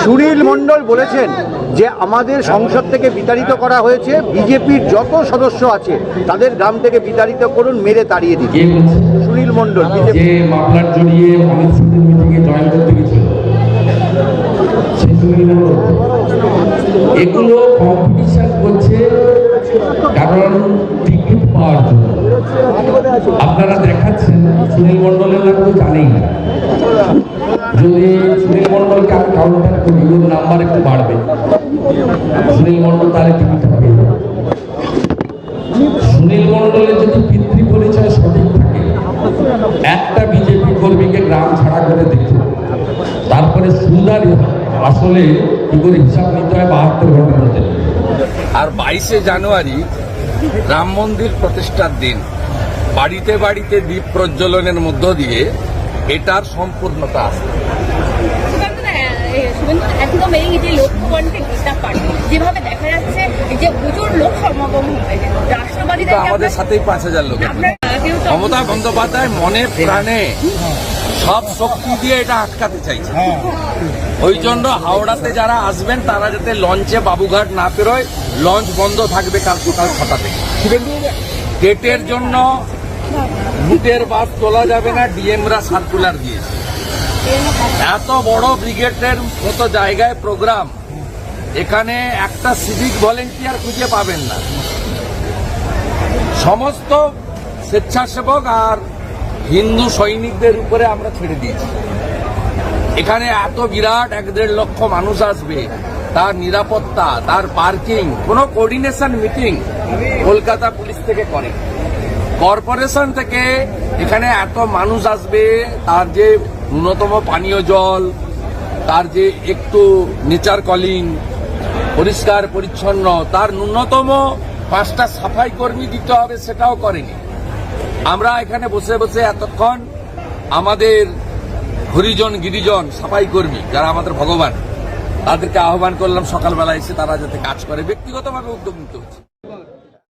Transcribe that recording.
সুনীল মণ্ডল বলেছেন যে আমাদের সংসদ থেকে বিতাড়িত করা হয়েছে, বিজেপির যত সদস্য আছে তাদের গ্রাম থেকে বিতাড়িত করুন, মেরে তাড়িয়ে দিন। সুনীল মণ্ডল যে মামলার জড়িয়ে অমিত সিংয়ের মিটিংয়ে জয়েন করতে গেছিল সেই সুনীল মণ্ডল এগুলো কম্পিটিশন করছে কারণ টিকিট পাওয়ার জন্য। আপনারা দেখাচ্ছেন সুনীল মণ্ডলের নাম তো জানেই না। যদি সুনীল মণ্ডলকে আমি কাউন্টার করি ওর নাম্বার একটু বাড়বে, সুনীল মণ্ডল তাহলে টিকিট পাবে। সুনীল মণ্ডলের যদি পিতৃ পরিচয় সঠিক থাকে, একটা বিজেপি কর্মীকে গ্রাম ছাড়া করে দিত, তারপরে সুন্দর আসলে কি করে হিসাব নিতে হয় 72 ঘন্টার মধ্যে। আর 22শে জানুয়ারি রাম মন্দির প্রতিষ্ঠার দিন বাড়িতে বাড়িতে দীপ প্রজ্বলনের মধ্য দিয়ে এটার সম্পূর্ণতা আসবে। একদম এই যে লক্ষ্যকণ্ঠে গীতা পাঠ যেভাবে দেখা যাচ্ছে যে প্রচুর লোক সমাগম হবে, রাষ্ট্রবাদীদের আমাদের সাথেই 5000 লোক। মমতা বন্দ্যোপাধ্যায় মনে প্রাণে সব শক্তি দিয়ে এটা আটকাতে চাইছে। ওই জন্য হাওড়াতে যারা আসবেন তারা যাতে লঞ্চে বাবুঘাট না পেরোয়, লঞ্চ বন্ধ থাকবে কাল সকাল 6টা থেকে। গেটের জন্য রুটের বাস তোলা যাবে না, ডিএমরা সার্কুলার দিয়েছে। এত বড় ব্রিগেডের মতো জায়গায় প্রোগ্রাম, এখানে একটা সিভিক ভলেন্টিয়ার খুঁজে পাবেন না। সমস্ত স্বেচ্ছাসেবক আর হিন্দু সৈনিকদের উপরে আমরা ছেড়ে দিয়েছি। এখানে এত বিরাট 1-1.5 লক্ষ মানুষ আসবে, তার নিরাপত্তা, তার পার্কিং, কোনো কোঅর্ডিনেশন মিটিং কলকাতা পুলিশ থেকে করে। কর্পোরেশন থেকে এখানে এত মানুষ আসবে, তার যে ন্যূনতম পানীয় জল, তার যে একটু নেচার কলিং, পরিষ্কার পরিচ্ছন্ন, তার ন্যূনতম 5টা সাফাই কর্মী দিতে হবে, সেটাও করেনি। আমরা এখানে বসে বসে এতক্ষণ আমাদের হরিজন গিরিজন সাফাই কর্মী যারা আমাদের ভগবান, তাদেরকে আহ্বান করলাম সকালবেলা এসে তারা যাতে কাজ করে, ব্যক্তিগতভাবে উদ্যোগ নিতে হচ্ছে।